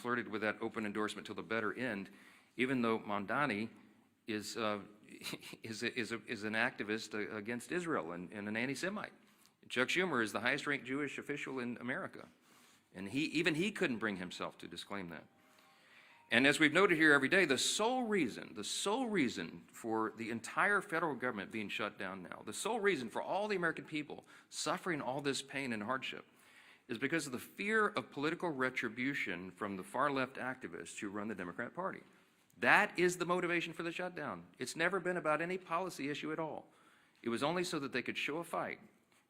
flirted with that open endorsement till the bitter end, even though Mondani is an activist against Israel and an anti-Semite. Chuck Schumer is the highest-ranked Jewish official in America, and even he couldn't bring himself to disclaim that. And as we've noted here every day, the sole reason for the entire federal government being shut down now, the sole reason for all the American people suffering all this pain and hardship is because of the fear of political retribution from the far-left activists who run the Democrat Party. That is the motivation for the shutdown. It's never been about any policy issue at all. It was only so that they could show a fight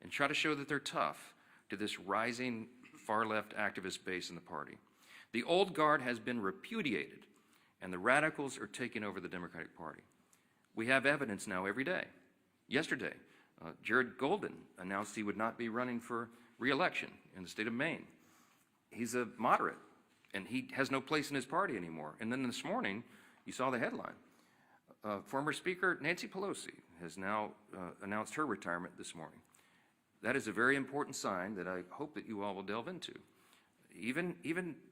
and try to show that they're tough to this rising far-left activist base in the party. The old guard has been repudiated, and the radicals are taking over the Democratic Party. We have evidence now every day. Yesterday, Jared Golden announced he would not be running for re-election in the state of Maine. He's a moderate, and he has no place in his party anymore. And then this morning, you saw the headline. Former Speaker Nancy Pelosi has now announced her retirement this morning. That is a very important sign that I hope that you all will delve into. Even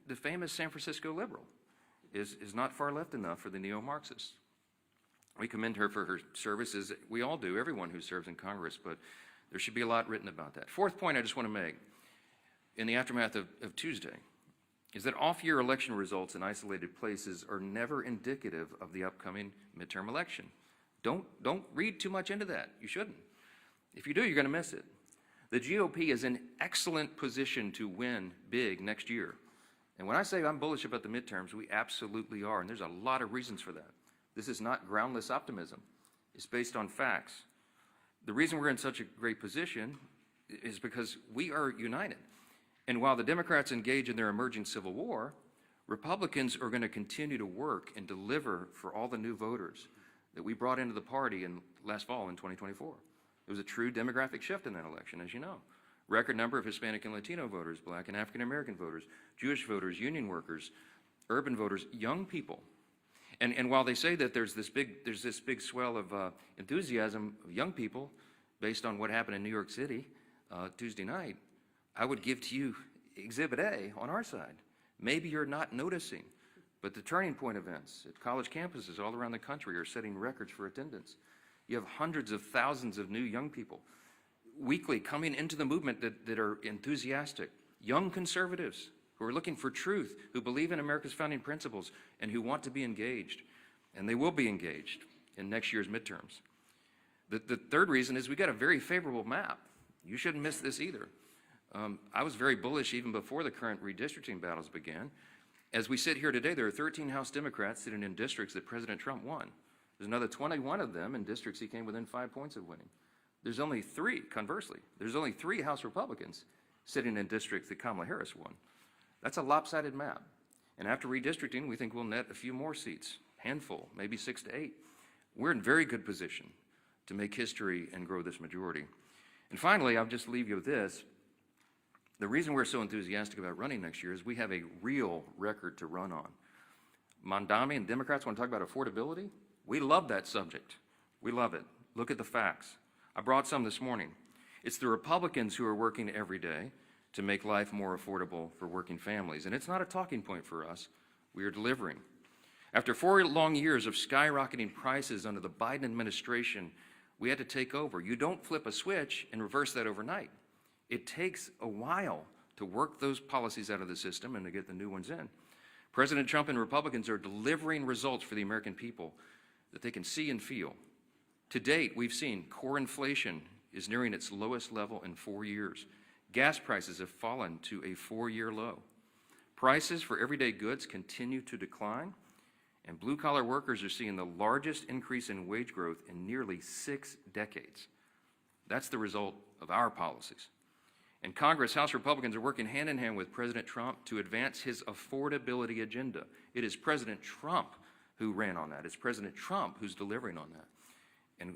the famous San Francisco liberal is not far left enough for the neo-Marxists. We commend her for her services. We all do, everyone who serves in Congress, but there should be a lot written about that. Fourth point I just want to make in the aftermath of Tuesday is that off-year election results in isolated places are never indicative of the upcoming midterm election. Don't read too much into that. You shouldn't. If you do, you're going to miss it. The GOP is in excellent position to win big next year. And when I say I'm bullish about the midterms, we absolutely are, and there's a lot of reasons for that. This is not groundless optimism. It's based on facts. The reason we're in such a great position is because we are united. And while the Democrats engage in their emerging civil war, Republicans are going to continue to work and deliver for all the new voters that we brought into the party last fall in 2024. There was a true demographic shift in that election, as you know. Record number of Hispanic and Latino voters, Black and African American voters, Jewish voters, union workers, urban voters, young people. And while they say that there's this big swell of enthusiasm of young people based on what happened in New York City Tuesday night, I would give to you Exhibit A on our side. Maybe you're not noticing, but the Turning Point events at college campuses all around the country are setting records for attendance. You have hundreds of thousands of new young people weekly coming into the movement that are enthusiastic, young conservatives who are looking for truth, who believe in America's founding principles, and who want to be engaged. And they will be engaged in next year's midterms. The third reason is we got a very favorable map. You shouldn't miss this either. I was very bullish even before the current redistricting battles began. As we sit here today, there are 13 House Democrats sitting in districts that President Trump won. There's another 21 of them in districts he came within 5 points of winning. There's only three, conversely, there's only 3 House Republicans sitting in districts that Kamala Harris won. That's a lopsided map. And after redistricting, we think we'll net a few more seats, handful, maybe 6 to 8. We're in very good position to make history and grow this majority. And finally, I'll just leave you with this. The reason we're so enthusiastic about running next year is we have a real record to run on. Mondani and Democrats want to talk about affordability. We love that subject. We love it. Look at the facts. I brought some this morning. It's the Republicans who are working every day to make life more affordable for working families. And it's not a talking point for us. We are delivering. After 4 long years of skyrocketing prices under the Biden administration, we had to take over. You don't flip a switch and reverse that overnight. It takes a while to work those policies out of the system and to get the new ones in. President Trump and Republicans are delivering results for the American people that they can see and feel. To date, we've seen core inflation is nearing its lowest level in 4 years. Gas prices have fallen to a 4-year low. Prices for everyday goods continue to decline, and blue-collar workers are seeing the largest increase in wage growth in nearly 6 decades. That's the result of our policies. In Congress, House Republicans are working hand in hand with President Trump to advance his affordability agenda. It is President Trump who ran on that. It's President Trump who's delivering on that.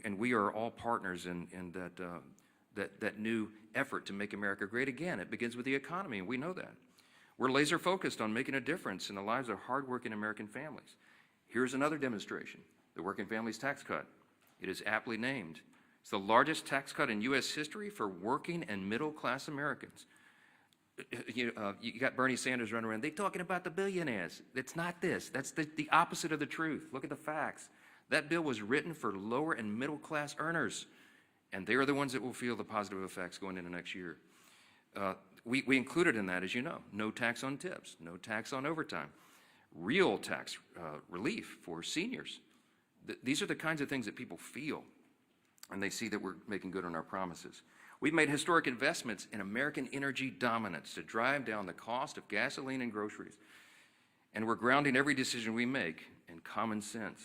And we are all partners in that new effort to make America great again. It begins with the economy, and we know that. We're laser focused on making a difference in the lives of hardworking American families. Here's another demonstration, the Working Families Tax Cut. It is aptly named. It's the largest tax cut in U.S. history for working and middle-class Americans. You got Bernie Sanders running around. They're talking about the billionaires. It's not this. That's the opposite of the truth. Look at the facts. That bill was written for lower and middle class earners, and they are the ones that will feel the positive effects going into next year. We included in that, as you know, no tax on tips, no tax on overtime, real tax relief for seniors. These are the kinds of things that people feel, and they see that we're making good on our promises. We've made historic investments in American energy dominance to drive down the cost of gasoline and groceries. And we're grounding every decision we make in common sense.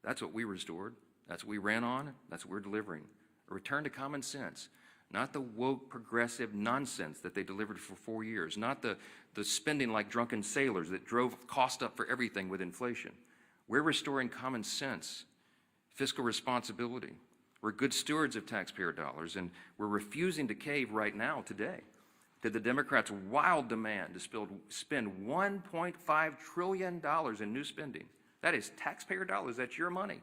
That's what we restored. That's what we ran on. That's what we're delivering. A return to common sense, not the woke progressive nonsense that they delivered for 4 years, not the spending like drunken sailors that drove cost up for everything with inflation. We're restoring common sense, fiscal responsibility. We're good stewards of taxpayer dollars, and we're refusing to cave right now, today, to the Democrats' wild demand to spend $1.5 trillion in new spending. That is taxpayer dollars, that's your money,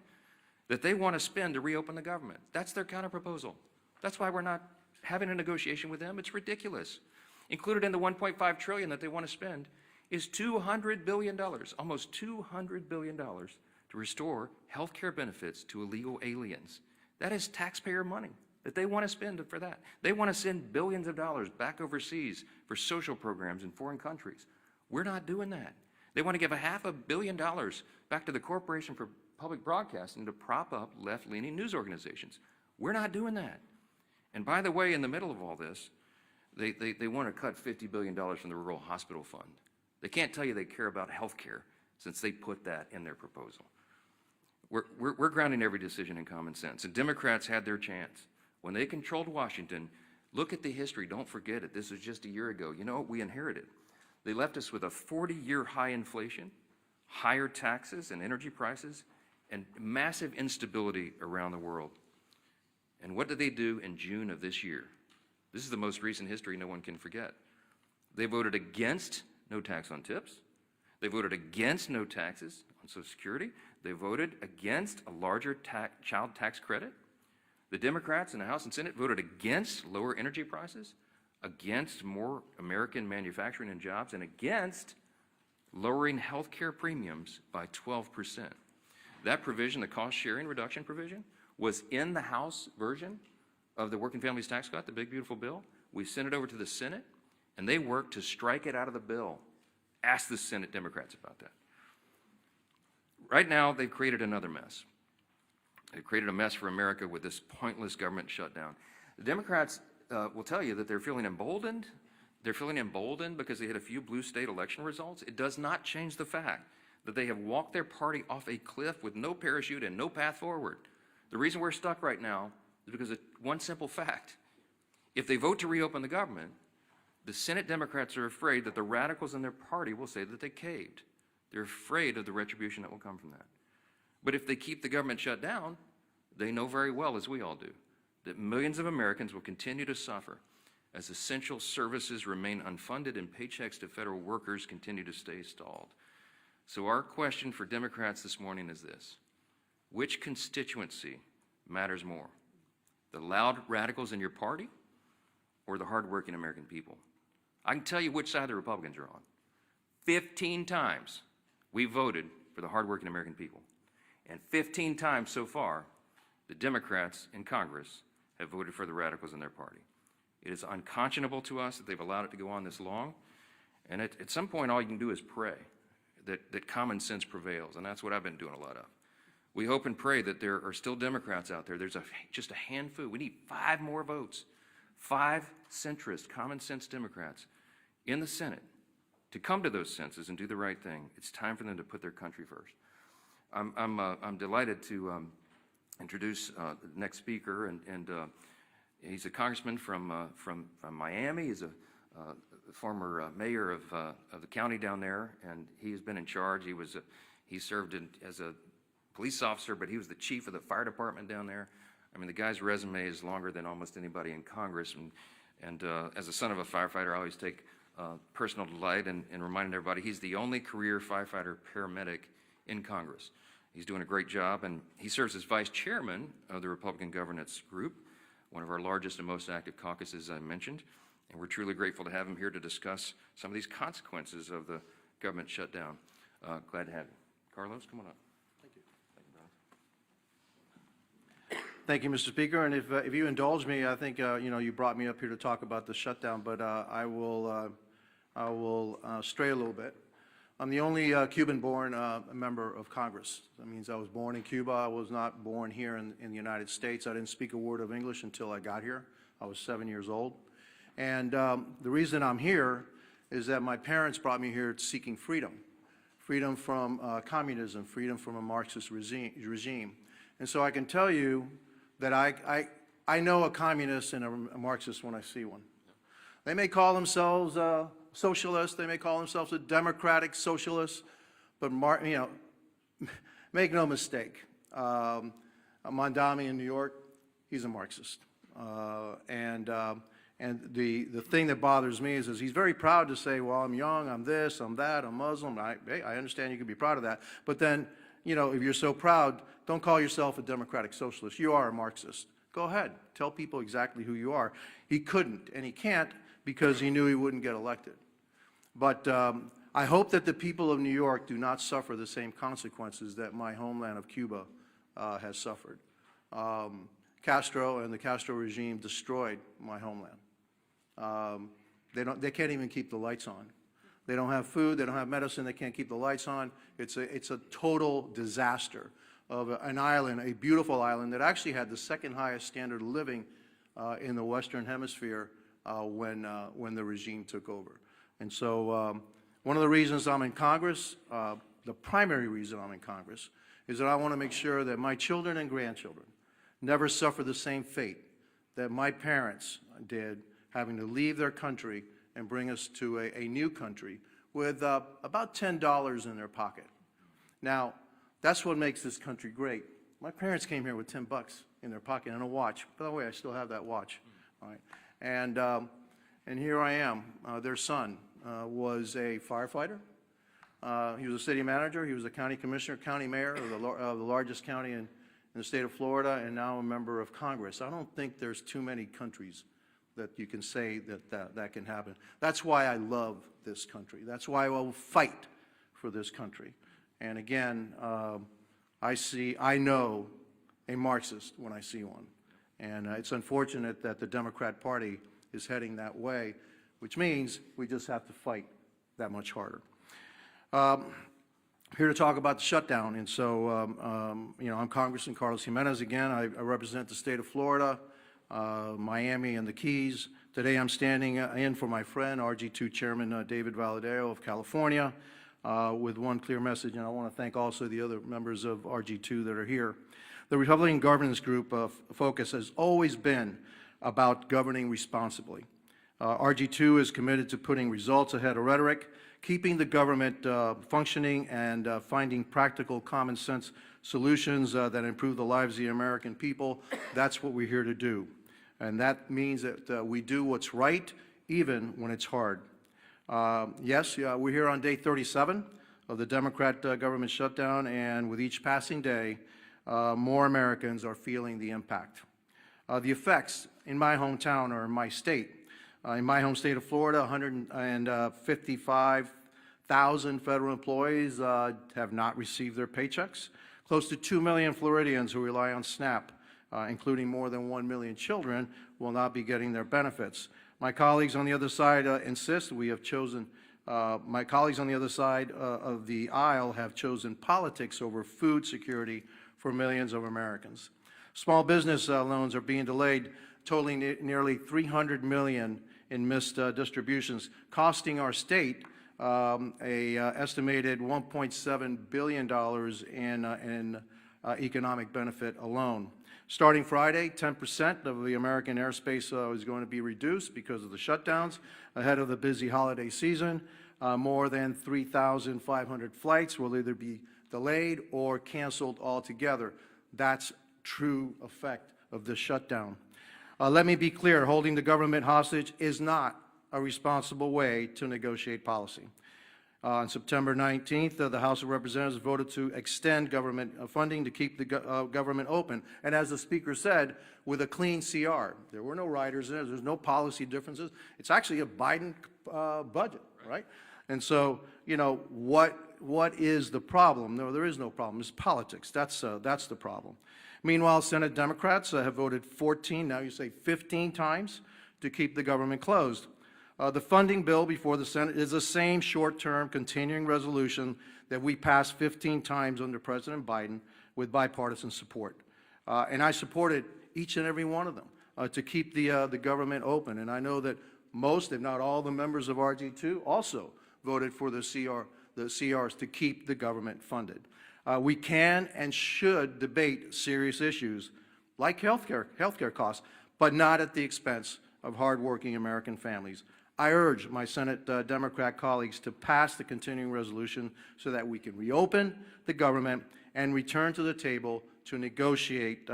that they want to spend to reopen the government. That's their counterproposal. That's why we're not having a negotiation with them. It's ridiculous. Included in the $1.5 trillion that they want to spend is $200 billion, almost $200 billion, to restore health care benefits to illegal aliens. That is taxpayer money that they want to spend for that. They want to send billions of dollars back overseas for social programs in foreign countries. We're not doing that. They want to give $500 million back to the Corporation for Public Broadcasting to prop up left-leaning news organizations. We're not doing that. And by the way, in the middle of all this, they want to cut $50 billion from the Rural Hospital Fund. They can't tell you they care about health care since they put that in their proposal. We're grounding every decision in common sense, and Democrats had their chance. When they controlled Washington, look at the history, don't forget it. This was just a year ago. You know what we inherited? They left us with a 40-year high inflation, higher taxes and energy prices, and massive instability around the world. And what did they do in June of this year? This is the most recent history no one can forget. They voted against no tax on tips. They voted against no taxes on Social Security. They voted against a larger child tax credit. The Democrats in the House and Senate voted against lower energy prices, against more American manufacturing and jobs, and against lowering health care premiums by 12%. That provision, the cost sharing reduction provision, was in the House version of the Working Families Tax Cut, the big beautiful bill. We sent it over to the Senate, and they worked to strike it out of the bill. Ask the Senate Democrats about that. Right now, they've created another mess. They've created a mess for America with this pointless government shutdown. The Democrats will tell you that they're feeling emboldened. They're feeling emboldened because they had a few blue state election results. It does not change the fact that they have walked their party off a cliff with no parachute and no path forward. The reason we're stuck right now is because of one simple fact. If they vote to reopen the government, the Senate Democrats are afraid that the radicals in their party will say that they caved. They're afraid of the retribution that will come from that. But if they keep the government shut down, they know very well, as we all do, that millions of Americans will continue to suffer as essential services remain unfunded and paychecks to federal workers continue to stay stalled. So our question for Democrats this morning is this: which constituency matters more? The loud radicals in your party or the hardworking American people? I can tell you which side the Republicans are on. 15 times we voted for the hardworking American people. And 15 times so far, the Democrats in Congress have voted for the radicals in their party. It is unconscionable to us that they've allowed it to go on this long. And at some point, all you can do is pray that common sense prevails. And that's what I've been doing a lot of. We hope and pray that there are still Democrats out there. There's just a handful. We need 5 more votes. 5 centrist, common sense Democrats in the Senate to come to those senses and do the right thing. It's time for them to put their country first. I'm delighted to introduce the next speaker, and he's a congressman from Miami. He's a former mayor of the county down there, and he has been in charge. He served as a police officer, but he was the chief of the fire department down there. I mean, the guy's resume is longer than almost anybody in Congress, and as a son of a firefighter, I always take personal delight in reminding everybody he's the only career firefighter paramedic in Congress. He's doing a great job, and he serves as vice chairman of the Republican Governance Group, one of our largest and most active caucuses I mentioned. And we're truly grateful to have him here to discuss some of these consequences of the government shutdown. Glad to have you. Carlos, come on up. Thank you. Thank you, brother. Thank you, Mr. Speaker. And if you indulge me, I think you brought me up here to talk about the shutdown, but I will stray a little bit. I'm the only Cuban-born member of Congress. That means I was born in Cuba. I was not born here in the United States. I didn't speak a word of English until I got here. I was 7 years old. And the reason I'm here is that my parents brought me here seeking freedom. Freedom from communism, freedom from a Marxist regime. And so I can tell you that I know a communist and a Marxist when I see one. They may call themselves socialists, they may call themselves a democratic socialist, but make no mistake, Mondami in New York, he's a Marxist. And the thing that bothers me is he's very proud to say, well, I'm young, I'm this, I'm that, I'm Muslim. Hey, I understand you can be proud of that. But then, if you're so proud, don't call yourself a democratic socialist. You are a Marxist. Go ahead. Tell people exactly who you are. He couldn't, and he can't because he knew he wouldn't get elected. But I hope that the people of New York do not suffer the same consequences that my homeland of Cuba has suffered. Castro and the Castro regime destroyed my homeland. They can't even keep the lights on. They don't have food, they don't have medicine, they can't keep the lights on. It's a total disaster of an island, a beautiful island that actually had the second highest standard of living in the Western Hemisphere when the regime took over. And so one of the reasons I'm in Congress, the primary reason I'm in Congress, is that I want to make sure that my children and grandchildren never suffer the same fate that my parents did, having to leave their country and bring us to a new country with about $10 in their pocket. Now, that's what makes this country great. My parents came here with 10 bucks in their pocket and a watch. By the way, I still have that watch. All right. And here I am. Their son was a firefighter. He was a city manager. He was a county commissioner, county mayor of the largest county in the state of Florida, and now a member of Congress. I don't think there's too many countries that you can say that can happen. That's why I love this country. That's why I will fight for this country. And again, I know a Marxist when I see one. And it's unfortunate that the Democrat Party is heading that way, which means we just have to fight that much harder. Here to talk about the shutdown, and so, I'm Congressman Carlos Jimenez again. I represent the state of Florida, Miami, and the Keys. Today I'm standing in for my friend, RG2 Chairman David Valadao of California, with one clear message, and I want to thank also the other members of RG2 that are here. The Republican Governance Group focus has always been about governing responsibly. RG2 is committed to putting results ahead of rhetoric, keeping the government functioning, and finding practical, common sense solutions that improve the lives of the American people. That's what we're here to do. And that means that we do what's right, even when it's hard. Yes, we're here on day 37 of the Democrat government shutdown, and with each passing day, more Americans are feeling the impact. The effects in my hometown or in my state. In my home state of Florida, 155,000 federal employees have not received their paychecks. Close to 2 million Floridians who rely on SNAP, including more than 1 million children, will not be getting their benefits. My colleagues on the other side insist we have chosen, my colleagues on the other side of the aisle have chosen politics over food security for millions of Americans. Small business loans are being delayed, totaling nearly $300 million in missed distributions, costing our state an estimated $1.7 billion in economic benefit alone. Starting Friday, 10% of the American airspace is going to be reduced because of the shutdowns ahead of the busy holiday season. More than 3,500 flights will either be delayed or canceled altogether. That's true effect of the shutdown. Let me be clear, holding the government hostage is not a responsible way to negotiate policy. On September 19th, the House of Representatives voted to extend government funding to keep the government open. And as the Speaker said, with a clean CR. There were no riders in it. There's no policy differences. It's actually a Biden budget, right? And so, you know, what is the problem? No, there is no problem. It's politics. That's the problem. Meanwhile, Senate Democrats have voted 14, now you say 15 times to keep the government closed. The funding bill before the Senate is the same short-term continuing resolution that we passed 15 times under President Biden with bipartisan support. And I supported each and every one of them to keep the government open. And I know that most, if not all, the members of RG2 also voted for the CRs to keep the government funded. We can and should debate serious issues like healthcare costs, but not at the expense of hardworking American families. I urge my Senate Democrat colleagues to pass the continuing resolution so that we can reopen the government and return to the table to negotiate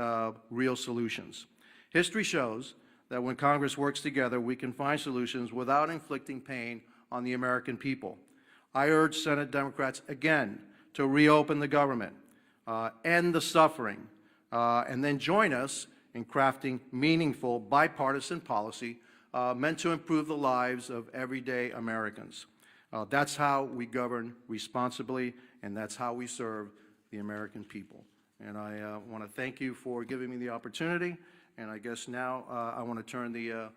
real solutions. History shows that when Congress works together, we can find solutions without inflicting pain on the American people. I urge Senate Democrats again to reopen the government, end the suffering, and then join us in crafting meaningful bipartisan policy meant to improve the lives of everyday Americans. That's how we govern responsibly, and that's how we serve the American people. And I want to thank you for giving me the opportunity, and I guess now I want to turn the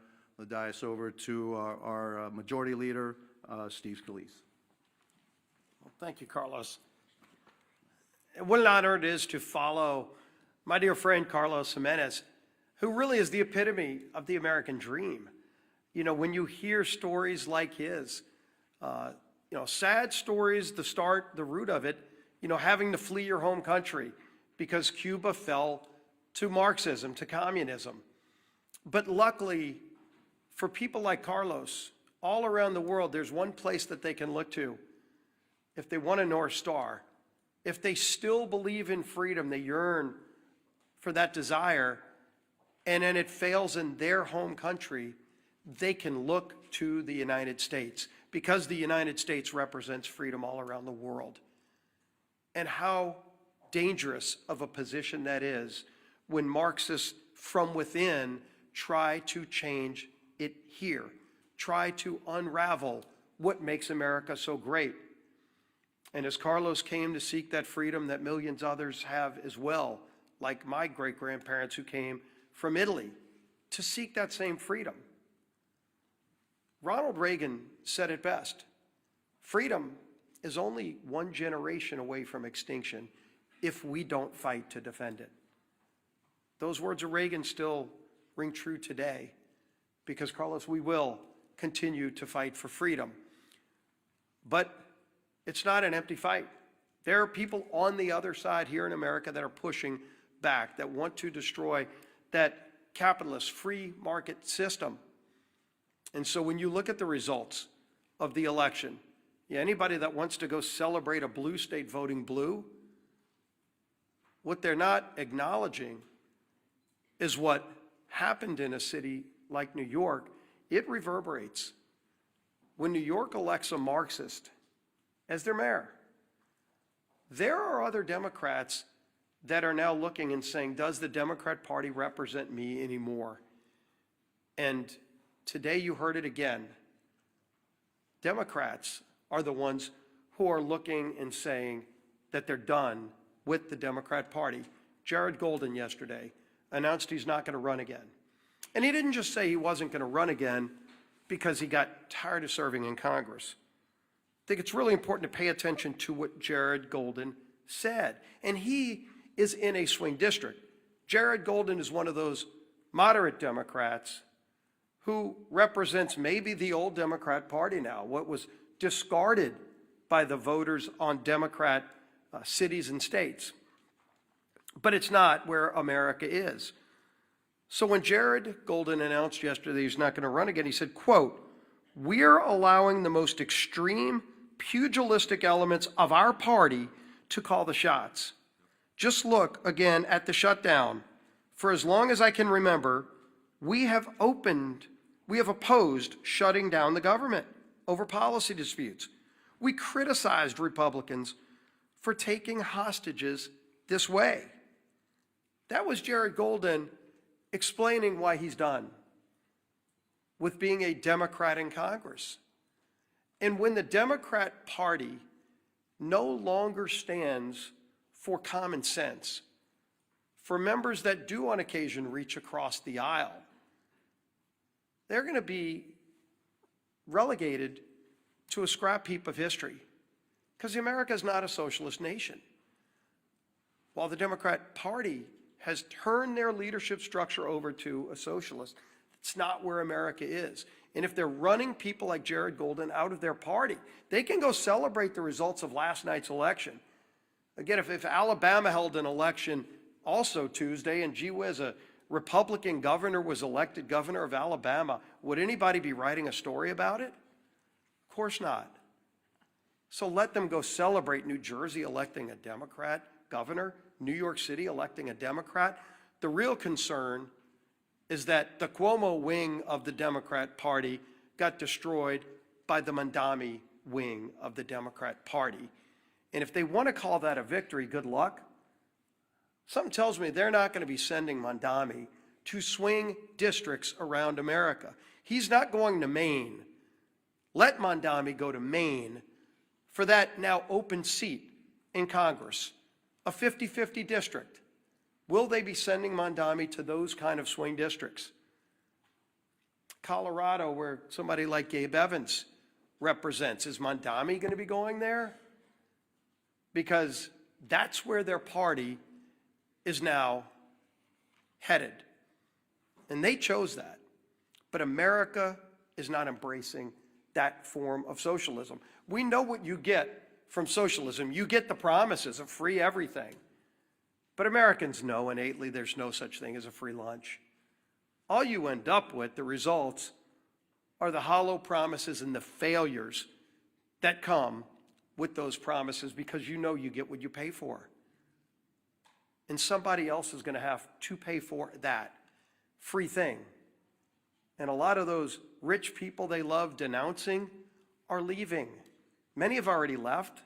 dais over to our Majority Leader, Steve Scalise. Well, thank you, Carlos. And what an honor it is to follow my dear friend Carlos Jimenez, who really is the epitome of the American dream. You know, when you hear stories like his, you know, sad stories, the root of it, you know, having to flee your home country because Cuba fell to Marxism, to communism. But luckily, for people like Carlos, all around the world, there's one place that they can look to if they want a North Star. If they still believe in freedom, they yearn for that desire, and then it fails in their home country, they can look to the United States, because the United States represents freedom all around the world. And how dangerous of a position that is when Marxists from within try to change it here, try to unravel what makes America so great. And as Carlos came to seek that freedom that millions others have as well, like my great-grandparents who came from Italy to seek that same freedom. Ronald Reagan said it best: freedom is only one generation away from extinction if we don't fight to defend it. Those words of Reagan still ring true today because, Carlos, we will continue to fight for freedom. But it's not an empty fight. There are people on the other side here in America that are pushing back, that want to destroy that capitalist free market system. And so when you look at the results of the election, anybody that wants to go celebrate a blue state voting blue, what they're not acknowledging is what happened in a city like New York. It reverberates. When New York elects a Marxist as their mayor, there are other Democrats that are now looking and saying, does the Democrat Party represent me anymore? And today you heard it again. Democrats are the ones who are looking and saying that they're done with the Democrat Party. Jared Golden yesterday announced he's not going to run again. And he didn't just say he wasn't going to run again because he got tired of serving in Congress. I think it's really important to pay attention to what Jared Golden said. And he is in a swing district. Jared Golden is one of those moderate Democrats who represents maybe the old Democrat Party now, what was discarded by the voters on Democrat cities and states. But it's not where America is. So when Jared Golden announced yesterday he's not going to run again, he said, quote, "We're allowing the most extreme pugilistic elements of our party to call the shots. Just look again at the shutdown. For as long as I can remember, we have opposed shutting down the government over policy disputes. We criticized Republicans for taking hostages this way. That was Jared Golden explaining why he's done with being a Democrat in Congress. And when the Democrat Party no longer stands for common sense, for members that do on occasion reach across the aisle, they're going to be relegated to a scrap heap of history, because America is not a socialist nation. While the Democrat Party has turned their leadership structure over to a socialist, it's not where America is. And if they're running people like Jared Golden out of their party, they can go celebrate the results of last night's election. Again, if Alabama held an election also Tuesday, and gee whiz, a Republican governor was elected governor of Alabama, would anybody be writing a story about it? Of course not. So let them go celebrate New Jersey electing a Democrat governor, New York City electing a Democrat. The real concern is that the Cuomo wing of the Democrat Party got destroyed by the Mondami wing of the Democrat Party. And if they want to call that a victory, good luck. Something tells me they're not going to be sending Mondami to swing districts around America. He's not going to Maine. Let Mondami go to Maine for that now open seat in Congress, a 50-50 district. Will they be sending Mondami to those kind of swing districts? Colorado, where somebody like Gabe Evans represents, is Mondami going to be going there? Because that's where their party is now headed. And they chose that. But America is not embracing that form of socialism. We know what you get from socialism. You get the promises of free everything. But Americans know innately there's no such thing as a free lunch. All you end up with, the results, are the hollow promises and the failures that come with those promises, because you know you get what you pay for. And somebody else is going to have to pay for that free thing. And a lot of those rich people they love denouncing are leaving. Many have already left.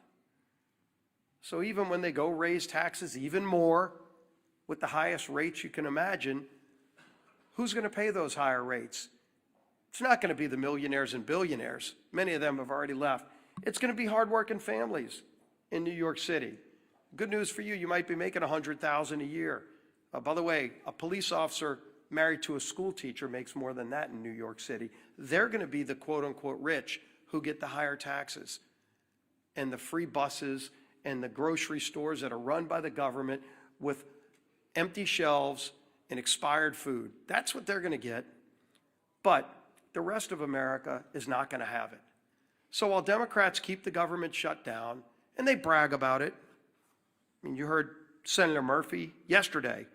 So even when they go raise taxes even more, with the highest rates you can imagine, who's going to pay those higher rates? It's not going to be the millionaires and billionaires. Many of them have already left. It's going to be hardworking families in New York City. Good news for you, you might be making $100,000 a year. By the way, a police officer married to a school teacher makes more than that in New York City. They're going to be the quote-unquote rich who get the higher taxes and the free buses and the grocery stores that are run by the government with empty shelves and expired food. That's what they're going to get. But the rest of America is not going to have it. So while Democrats keep the government shut down, and they brag about it, I mean, you heard Senator Murphy yesterday,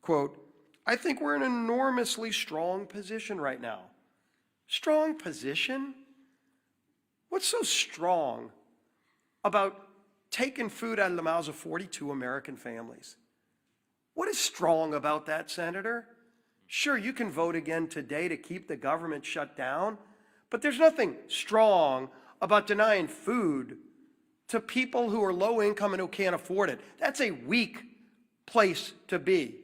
quote, "I think we're in an enormously strong position right now." Strong position? What's so strong about taking food out of the mouths of 42 American families? What is strong about that, Senator? Sure, you can vote again today to keep the government shut down, but there's nothing strong about denying food to people who are low income and who can't afford it. That's a weak place to be.